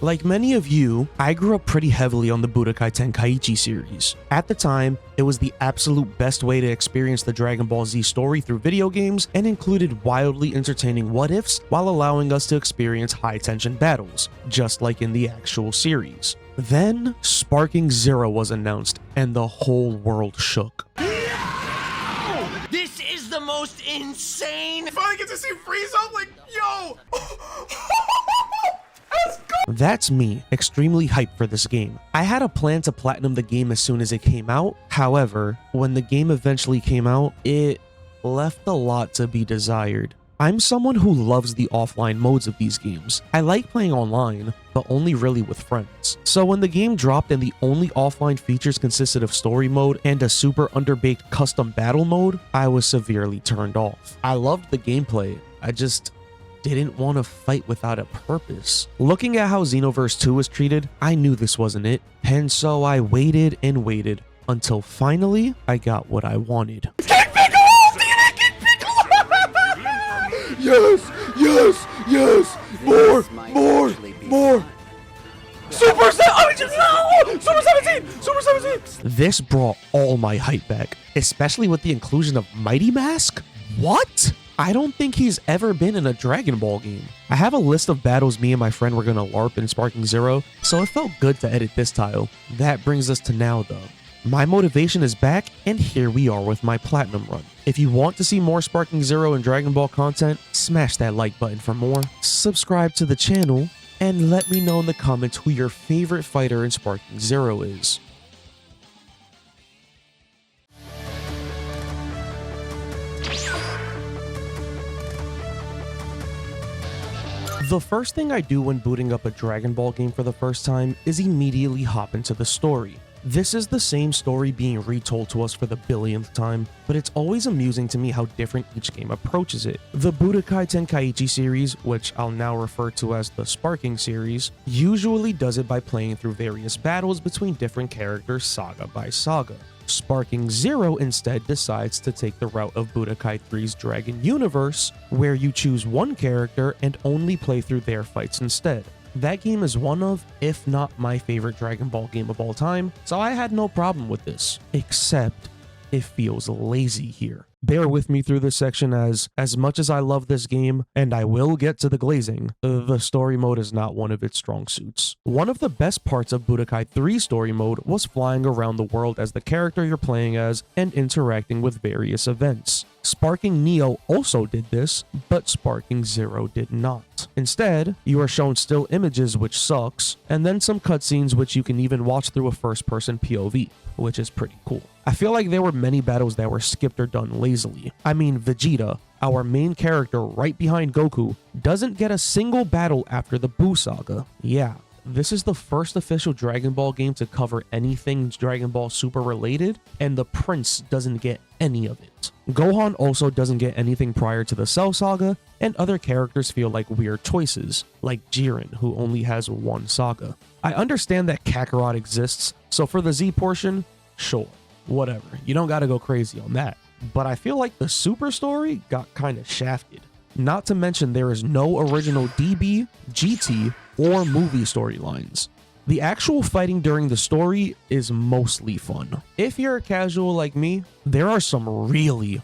Like many of you, I grew up pretty heavily on the Budokai Tenkaichi series. At the time, it was the absolute best way to experience the Dragon Ball Z story through video games and included wildly entertaining what-ifs while allowing us to experience high-tension battles, just like in the actual series. Then, Sparking Zero was announced and the whole world shook. This is the most insane. Finally get to see Frieza, like, yo. That's me, extremely hyped for this game. I had a plan to platinum the game as soon as it came out. However, when the game eventually came out, it left a lot to be desired. I'm someone who loves the offline modes of these games. I like playing online, but only really with friends. So when the game dropped and the only offline features consisted of story mode and a super underbaked custom battle mode, I was severely turned off. I loved the gameplay, I just didn't want to fight without a purpose. Looking at how Xenoverse 2 was treated, I knew this wasn't it, and so I waited and waited until finally I got what I wanted. King Piccolo! Yes, yes, yes! More! Super 17! Super 17! This brought all my hype back, especially with the inclusion of Mighty Mask? What? I don't think he's ever been in a Dragon Ball game. I have a list of battles me and my friend were gonna LARP in Sparking Zero, so it felt good to edit this tile. That brings us to now though. My motivation is back, and here we are with my platinum run. If you want to see more Sparking Zero and Dragon Ball content, smash that like button for more, subscribe to the channel, and let me know in the comments who your favorite fighter in Sparking Zero is. The first thing I do when booting up a Dragon Ball game for the first time is immediately hop into the story. This is the same story being retold to us for the billionth time, but it's always amusing to me how different each game approaches it. The Budokai Tenkaichi series, which I'll now refer to as the Sparking series, usually does it by playing through various battles between different characters saga by saga. Sparking Zero instead decides to take the route of Budokai 3's Dragon Universe, where you choose one character and only play through their fights instead. That game is one of, if not my favorite Dragon Ball game of all time, so I had no problem with this, except it feels lazy here. Bear with me through this section as much as I love this game, and I will get to the glazing, the story mode is not one of its strong suits. One of the best parts of Budokai 3 story mode was flying around the world as the character you're playing as and interacting with various events. Sparking Neo also did this, but Sparking Zero did not. Instead, you are shown still images, which sucks, and then some cutscenes which you can even watch through a first-person POV, which is pretty cool. I feel like there were many battles that were skipped or done lazily. I mean, Vegeta, our main character right behind Goku, doesn't get a single battle after the Buu Saga. Yeah. This is the first official Dragon Ball game to cover anything Dragon Ball Super related, and the Prince doesn't get any of it. Gohan also doesn't get anything prior to the Cell Saga, and other characters feel like weird choices, like Jiren, who only has one saga. I understand that Kakarot exists, so for the Z portion, sure, whatever, you don't gotta go crazy on that. But I feel like the Super story got kinda shafted. Not to mention there is no original DB, GT, or movie storylines. The actual fighting during the story is mostly fun. If you're a casual like me, there are some really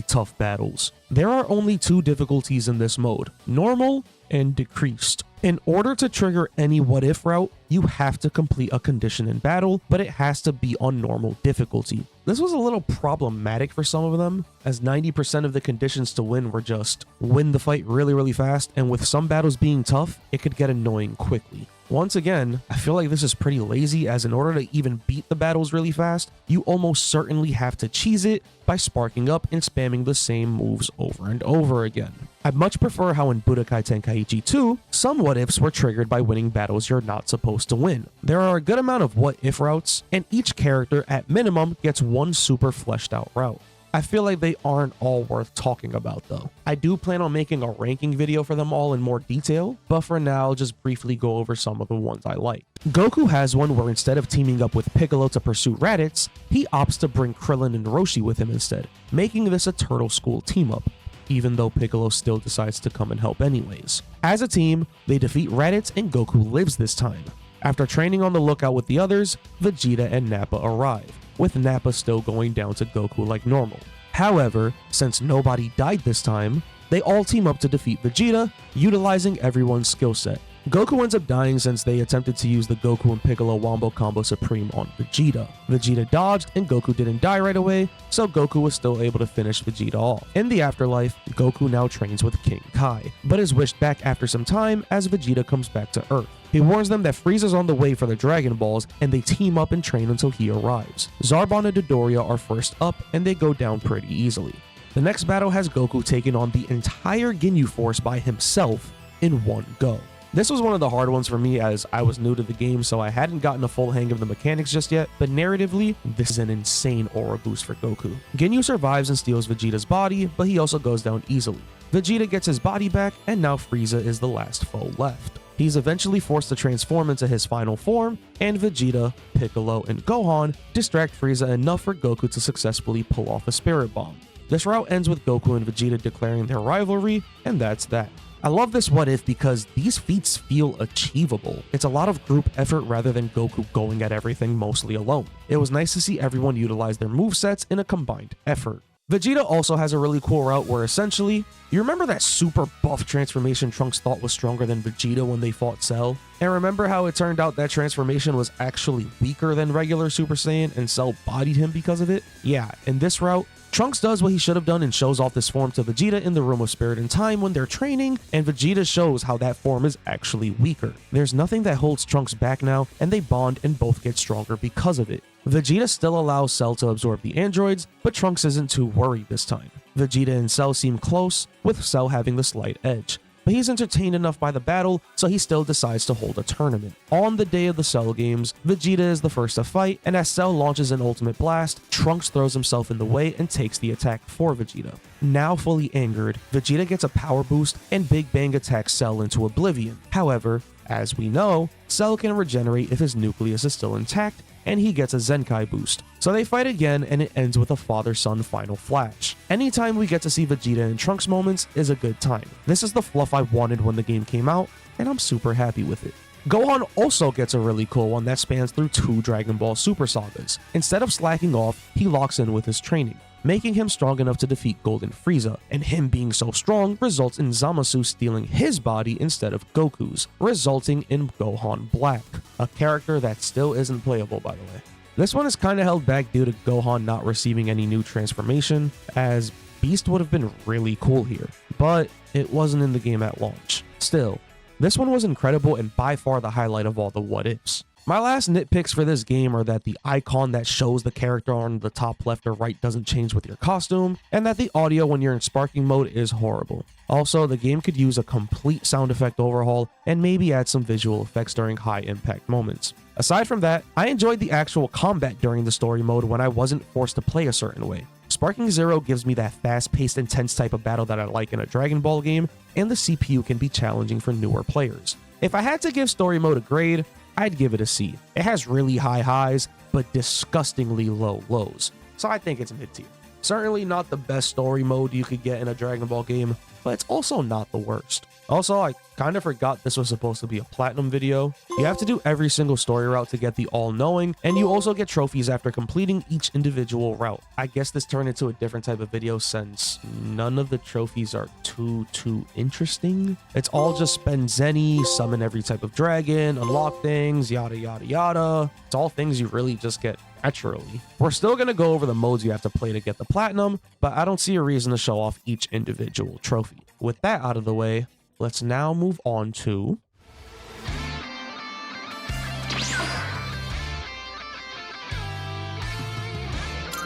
tough battles. There are only two difficulties in this mode, normal and decreased. In order to trigger any what if route, you have to complete a condition in battle, but it has to be on normal difficulty. This was a little problematic for some of them, as 90% of the conditions to win were just win the fight really fast, and with some battles being tough, it could get annoying quickly. Once again, I feel like this is pretty lazy, as in order to even beat the battles really fast, you almost certainly have to cheese it by sparking up and spamming the same moves over and over again. I much prefer how in Budokai Tenkaichi 2, some what-ifs were triggered by winning battles you're not supposed to win. There are a good amount of what-if routes, and each character at minimum gets one super fleshed out route. I feel like they aren't all worth talking about though. I do plan on making a ranking video for them all in more detail, but for now I'll just briefly go over some of the ones I like. Goku has one where instead of teaming up with Piccolo to pursue Raditz, he opts to bring Krillin and Roshi with him instead, making this a Turtle School team up. even though Piccolo still decides to come and help anyways. As a team, they defeat Raditz and Goku lives this time. After training on the lookout with the others, Vegeta and Nappa arrive, with Nappa still going down to Goku like normal. However, since nobody died this time, they all team up to defeat Vegeta, utilizing everyone's skill set. Goku ends up dying since they attempted to use the Goku and Piccolo Wombo Combo Supreme on Vegeta. Vegeta dodged and Goku didn't die right away, so Goku was still able to finish Vegeta off. In the afterlife, Goku now trains with King Kai, but is wished back after some time as Vegeta comes back to Earth. He warns them that Frieza's on the way for the Dragon Balls, and they team up and train until he arrives. Zarbon and Dodoria are first up, and they go down pretty easily. The next battle has Goku taking on the entire Ginyu Force by himself in one go. This was one of the hard ones for me as I was new to the game, so I hadn't gotten a full hang of the mechanics just yet, but narratively, this is an insane aura boost for Goku. Ginyu survives and steals Vegeta's body, but he also goes down easily. Vegeta gets his body back, and now Frieza is the last foe left. He's eventually forced to transform into his final form, and Vegeta, Piccolo, and Gohan distract Frieza enough for Goku to successfully pull off a Spirit Bomb. This route ends with Goku and Vegeta declaring their rivalry, and that's that. I love this what if because these feats feel achievable. It's a lot of group effort rather than Goku going at everything mostly alone. It was nice to see everyone utilize their movesets in a combined effort. Vegeta also has a really cool route where essentially, you remember that super buff transformation Trunks thought was stronger than Vegeta when they fought Cell? And remember how it turned out that transformation was actually weaker than regular Super Saiyan and Cell bodied him because of it? Yeah, in this route, Trunks does what he should have done and shows off this form to Vegeta in the Room of Spirit and Time when they're training, and Vegeta shows how that form is actually weaker. There's nothing that holds Trunks back now, and they bond and both get stronger because of it. Vegeta still allows Cell to absorb the androids, but Trunks isn't too worried this time. Vegeta and Cell seem close, with Cell having the slight edge. But he's entertained enough by the battle, so he still decides to hold a tournament. On the day of the Cell games, Vegeta is the first to fight, and as Cell launches an ultimate blast, Trunks throws himself in the way and takes the attack for Vegeta. Now fully angered, Vegeta gets a power boost and Big Bang attacks Cell into oblivion. However, as we know, Cell can regenerate if his nucleus is still intact, and he gets a Zenkai boost. So they fight again, and it ends with a father-son final flash. Anytime we get to see Vegeta and Trunks moments is a good time. This is the fluff I wanted when the game came out, and I'm super happy with it. Gohan also gets a really cool one that spans through 2 Dragon Ball Super Sagas. Instead of slacking off, he locks in with his training, making him strong enough to defeat Golden Frieza, and him being so strong results in Zamasu stealing his body instead of Goku's, resulting in Gohan Black, a character that still isn't playable by the way. This one is kinda held back due to Gohan not receiving any new transformation, as Beast would have been really cool here, but it wasn't in the game at launch. Still, this one was incredible and by far the highlight of all the what-ifs. My last nitpicks for this game are that the icon that shows the character on the top left or right doesn't change with your costume, and that the audio when you're in sparking mode is horrible. Also, the game could use a complete sound effect overhaul and maybe add some visual effects during high impact moments. Aside from that, I enjoyed the actual combat during the story mode when I wasn't forced to play a certain way. Sparking Zero gives me that fast-paced, intense type of battle that I like in a Dragon Ball game, and the CPU can be challenging for newer players. If I had to give story mode a grade, I'd give it a C. It has really high highs, but disgustingly low lows, so I think it's mid-tier. Certainly not the best story mode you could get in a Dragon Ball game, but it's also not the worst. Also, I kind of forgot this was supposed to be a platinum video. You have to do every single story route to get the all-knowing, and you also get trophies after completing each individual route. I guess this turned into a different type of video since none of the trophies are too interesting. It's all just spend Zenny, summon every type of dragon, unlock things, yada yada yada. It's all things you really just get naturally. We're still going to go over the modes you have to play to get the platinum, but I don't see a reason to show off each individual trophy. With that out of the way, let's now move on to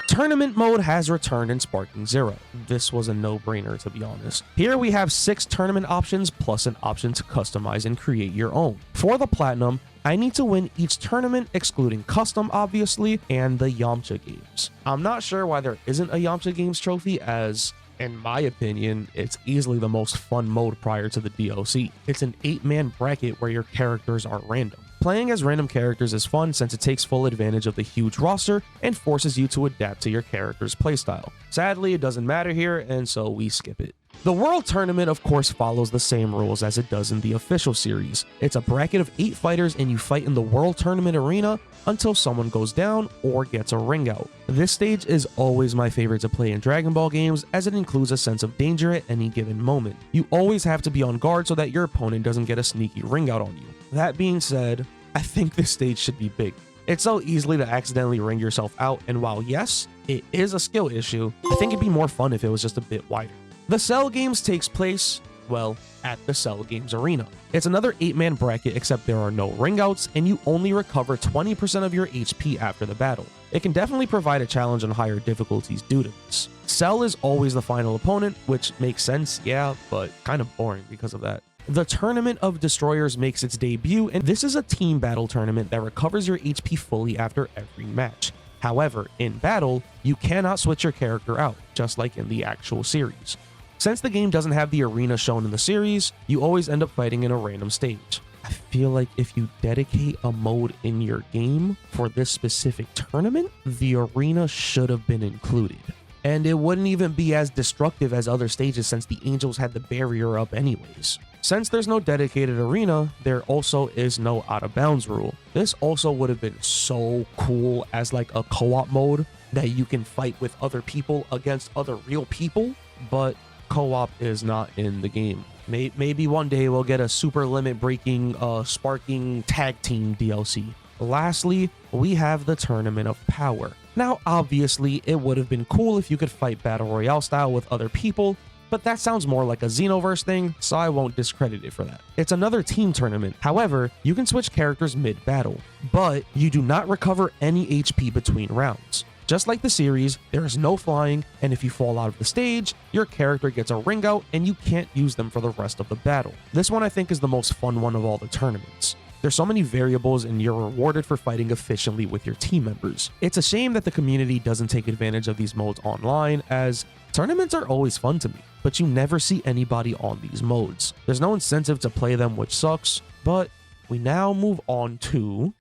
Tournament mode has returned in Sparking Zero. This was a no-brainer to be honest. Here we have 6 tournament options plus an option to customize and create your own. For the platinum, I need to win each tournament excluding custom obviously and the Yamcha games. I'm not sure why there isn't a Yamcha games trophy as in my opinion, it's easily the most fun mode prior to the DLC. It's an 8-man bracket where your characters are random. Playing as random characters is fun since it takes full advantage of the huge roster and forces you to adapt to your character's playstyle. Sadly, it doesn't matter here, and so we skip it. The World Tournament, of course, follows the same rules as it does in the official series. It's a bracket of 8 fighters and you fight in the World Tournament arena until someone goes down or gets a ring out. This stage is always my favorite to play in Dragon Ball games as it includes a sense of danger at any given moment. You always have to be on guard so that your opponent doesn't get a sneaky ring out on you. That being said, I think this stage should be big. It's so easily to accidentally ring yourself out, and while yes, it is a skill issue, I think it'd be more fun if it was just a bit wider. The Cell Games takes place, well, at the Cell Games Arena. It's another 8-man bracket except there are no ring outs and you only recover 20% of your HP after the battle. It can definitely provide a challenge on higher difficulties due to this. Cell is always the final opponent, which makes sense, yeah, but kind of boring because of that. The Tournament of Destroyers makes its debut, and this is a team battle tournament that recovers your HP fully after every match. However, in battle, you cannot switch your character out, just like in the actual series. Since the game doesn't have the arena shown in the series, you always end up fighting in a random stage. I feel like if you dedicate a mode in your game for this specific tournament, the arena should have been included. And it wouldn't even be as destructive as other stages since the Angels had the barrier up anyways. Since there's no dedicated arena, there also is no out of bounds rule. This also would have been so cool as like a co-op mode that you can fight with other people against other real people, but co-op is not in the game. Maybe one day we'll get a super limit breaking, sparking tag team DLC. Lastly, we have the Tournament of Power. Now, obviously, it would have been cool if you could fight Battle Royale style with other people, but that sounds more like a Xenoverse thing, so I won't discredit it for that. It's another team tournament. However, you can switch characters mid-battle, but you do not recover any HP between rounds. Just like the series, there is no flying, and if you fall out of the stage, your character gets a ring out and you can't use them for the rest of the battle. This one I think is the most fun one of all the tournaments. There's so many variables and you're rewarded for fighting efficiently with your team members. It's a shame that the community doesn't take advantage of these modes online, as tournaments are always fun to me, but you never see anybody on these modes. There's no incentive to play them, which sucks, but we now move on to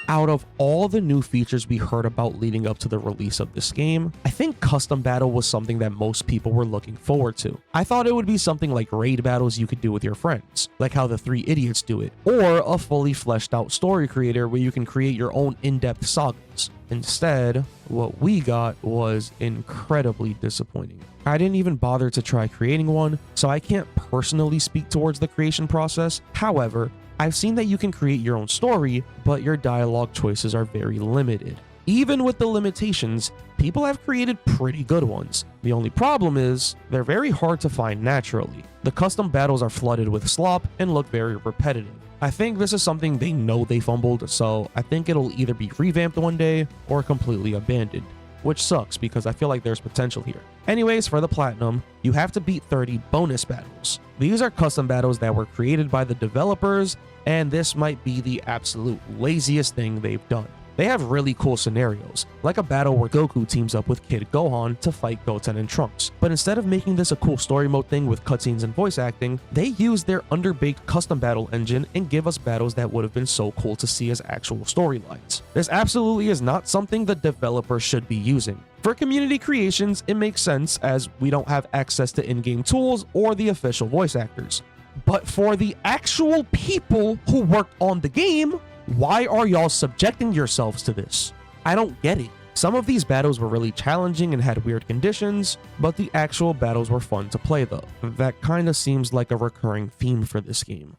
out of all the new features we heard about leading up to the release of this game, I think custom battle was something that most people were looking forward to. I thought it would be something like raid battles you could do with your friends, like how the 3 idiots do it, or a fully fleshed out story creator where you can create your own in-depth sagas. Instead, what we got was incredibly disappointing. I didn't even bother to try creating one, so I can't personally speak towards the creation process. However, I've seen that you can create your own story, but your dialogue choices are very limited. Even with the limitations, people have created pretty good ones. The only problem is, they're very hard to find naturally. The custom battles are flooded with slop and look very repetitive. I think this is something they know they fumbled, so I think it'll either be revamped one day or completely abandoned, which sucks because I feel like there's potential here. Anyways, for the platinum, you have to beat 30 bonus battles. These are custom battles that were created by the developers, and this might be the absolute laziest thing they've done. They have really cool scenarios, like a battle where Goku teams up with Kid Gohan to fight Goten and Trunks. But instead of making this a cool story mode thing with cutscenes and voice acting, they use their underbaked custom battle engine and give us battles that would have been so cool to see as actual storylines. This absolutely is not something the developers should be using. For community creations, it makes sense as we don't have access to in-game tools or the official voice actors. But for the actual people who worked on the game, why are y'all subjecting yourselves to this? I don't get it. Some of these battles were really challenging and had weird conditions, but the actual battles were fun to play though. That kinda seems like a recurring theme for this game.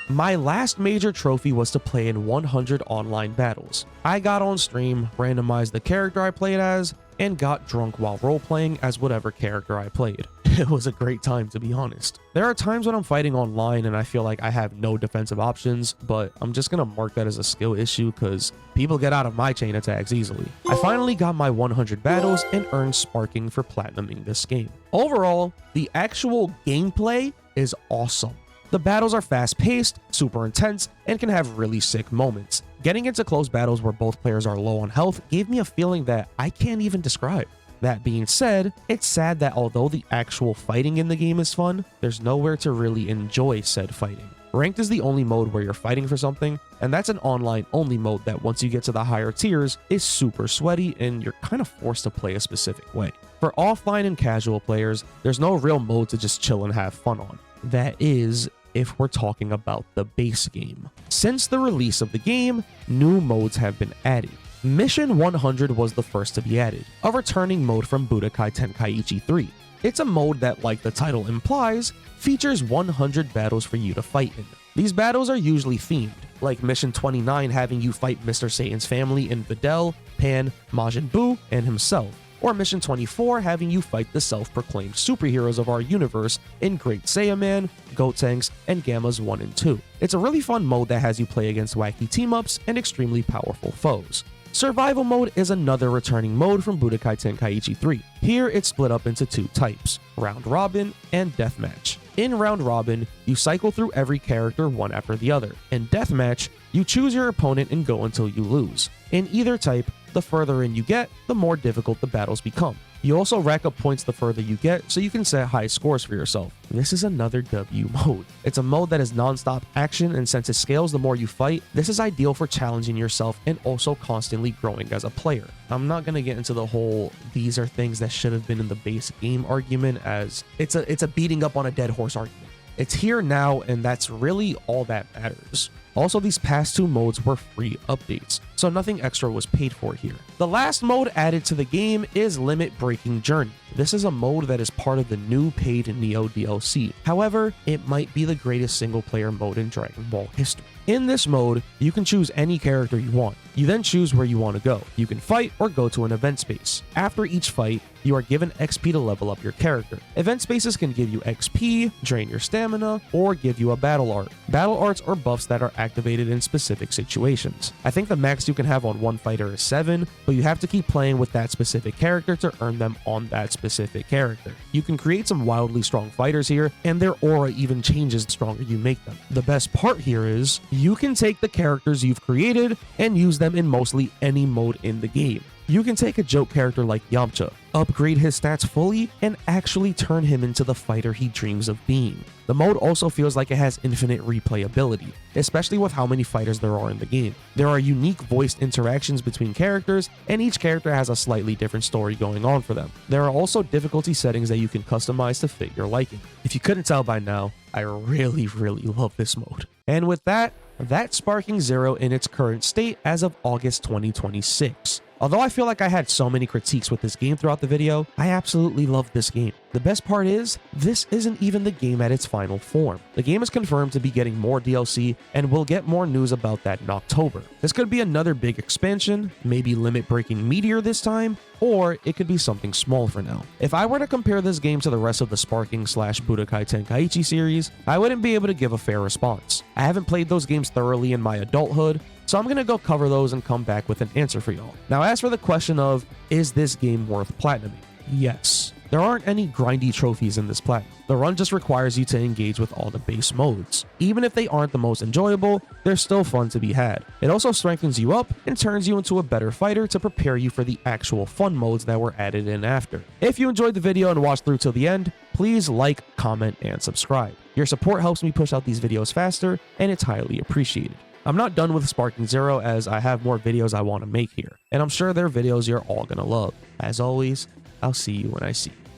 My last major trophy was to play in 100 online battles. I got on stream, randomized the character I played as, and got drunk while role-playing as whatever character I played. It was a great time, to be honest. There are times when I'm fighting online and I feel like I have no defensive options, but I'm just gonna mark that as a skill issue because people get out of my chain attacks easily. I finally got my 100 battles and earned sparking for platinuming this game. Overall, the actual gameplay is awesome. The battles are fast-paced, super intense, and can have really sick moments. Getting into close battles where both players are low on health gave me a feeling that I can't even describe. That being said, it's sad that although the actual fighting in the game is fun, there's nowhere to really enjoy said fighting. Ranked is the only mode where you're fighting for something, and that's an online-only mode that once you get to the higher tiers is super sweaty and you're kind of forced to play a specific way. For offline and casual players, there's no real mode to just chill and have fun on. That is, if we're talking about the base game. Since the release of the game, new modes have been added. Mission 100 was the first to be added, a returning mode from Budokai Tenkaichi 3. It's a mode that, like the title implies, features 100 battles for you to fight in. These battles are usually themed, like Mission 29 having you fight Mr. Satan's family in Videl, Pan, Majin Buu, and himself, or Mission 24 having you fight the self-proclaimed superheroes of our universe in Great Saiyaman, Gotenks, and Gammas 1 and 2. It's a really fun mode that has you play against wacky team-ups and extremely powerful foes. Survival mode is another returning mode from Budokai Tenkaichi 3. Here it's split up into two types, Round Robin and Deathmatch. In Round Robin, you cycle through every character one after the other. In Deathmatch, you choose your opponent and go until you lose. In either type, the further in you get, the more difficult the battles become. You also rack up points the further you get, so you can set high scores for yourself. This is another W mode. It's a mode that is non-stop action, and since it scales the more you fight, this is ideal for challenging yourself and also constantly growing as a player. I'm not going to get into the whole these are things that should have been in the base game argument, as it's a beating up on a dead horse argument. It's here now, and that's really all that matters. Also, these past two modes were free updates, so nothing extra was paid for here. The last mode added to the game is Limit Breaking Journey. This is a mode that is part of the new paid Neo DLC. However, it might be the greatest single player mode in Dragon Ball history. In this mode, you can choose any character you want. You then choose where you want to go. You can fight or go to an event space. After each fight, you are given XP to level up your character. Event spaces can give you XP, drain your stamina, or give you a battle art. Battle arts are buffs that are activated in specific situations. I think the max you can have on one fighter is 7, but you have to keep playing with that specific character to earn them on that specific character. You can create some wildly strong fighters here, and their aura even changes the stronger you make them. The best part here is, you can take the characters you've created and use them in mostly any mode in the game. You can take a joke character like Yamcha, upgrade his stats fully, and actually turn him into the fighter he dreams of being. The mode also feels like it has infinite replayability, especially with how many fighters there are in the game. There are unique voiced interactions between characters, and each character has a slightly different story going on for them. There are also difficulty settings that you can customize to fit your liking. If you couldn't tell by now, I really love this mode. And with that, that's Sparking Zero in its current state as of August 2026. Although I feel like I had so many critiques with this game throughout the video, I absolutely love this game. The best part is, this isn't even the game at its final form. The game is confirmed to be getting more DLC, and we'll get more news about that in October. This could be another big expansion, maybe limit-breaking Meteor this time, or it could be something small for now. If I were to compare this game to the rest of the Sparking / Budokai Tenkaichi series, I wouldn't be able to give a fair response. I haven't played those games thoroughly in my adulthood, so I'm gonna go cover those and come back with an answer for y'all. Now, as for the question of, is this game worth platinuming? Yes. There aren't any grindy trophies in this platinum. The run just requires you to engage with all the base modes. Even if they aren't the most enjoyable, they're still fun to be had. It also strengthens you up and turns you into a better fighter to prepare you for the actual fun modes that were added in after. If you enjoyed the video and watched through till the end, please like, comment, and subscribe. Your support helps me push out these videos faster, and it's highly appreciated. I'm not done with Sparking Zero, as I have more videos I want to make here, and I'm sure they're videos you're all gonna love. As always, I'll see you when I see you.